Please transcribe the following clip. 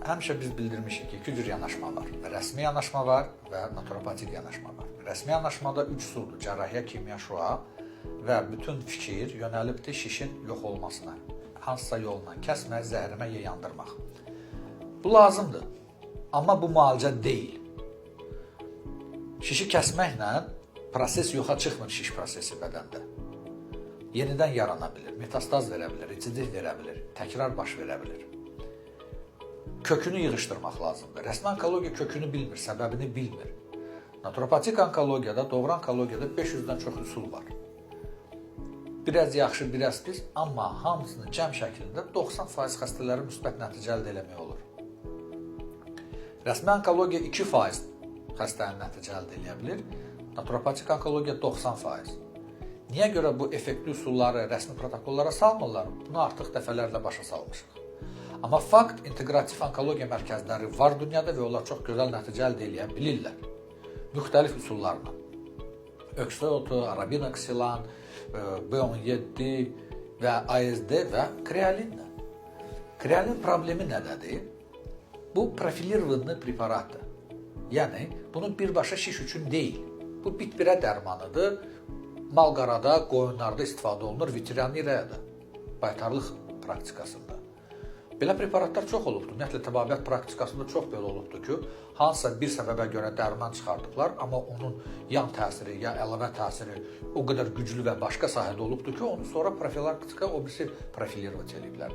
Həmişə biz bildirmişik ki, iki cür yanaşma var. Rəsmi yanaşma var və naturopatik yanaşma var. Rəsmi yanaşmada 3 üsuldur: cərrahiyyə, kimya, şua və bütün fikir yönəlibdir şişin yox olmasına. Hansısa yolla kəsmək, zəhərləmək ya yandırmaq. Bu lazımdır, amma bu müalicə deyil. Şişi kəsməklə proses yoxa çıxmır, şiş prosesi bədəndə. Yenidən yarana bilir, metastaz verə bilir, residiv verə bilir, təkrar baş verə bilir. Kökünü yığışdırmaq lazımdır. Rəsmi onkologiya kökünü bilmir, səbəbini bilmir. Naturopatik onkologiyada, doğru onkologiyada 500-dən çox üsul var. Biraz yaxşı, biraz pis, amma hamısını cəm şəklində 90% xəstələri müsbət nəticə əldə eləmək olur. Rəsmi onkologiya 2% xəstənin nəticə əldə eləyə bilir, naturopatik onkologiya 90%. Niyə görə bu effektli üsulları rəsmi protokollara salmırlar? Bunu artıq dəfələrlə başa salmışıq. Amma fakt, integrativ onkologiya mərkəzləri var dünyada və onlar çox gözəl nəticə əldə eləyə bilirlər. Müxtəlif üsullarla. Öksü otu, arabinoksilan, B17 və ASD və krealinlə. Krealin problemi nədədir? Bu profilirованный preparatdır. Yəni, bunun birbaşa şiş üçün deyil. Bu bit-birə dərmanıdır. Mal-qarada, qoyunlarda istifadə olunur, veterinariyada, baytarlıq praktikasında. Belə preparatlar çox olubdur. Ümumiyyətlə, təbabət praktikasında çox belə olubdur ki, hansısa bir səbəbə görə dərman çıxardıblar, amma onun yan təsiri ya əlavə təsiri o qədər güclü və başqa sahədə olubdur ki, onu sonra profilaktika o birisi profilirovat ediblər.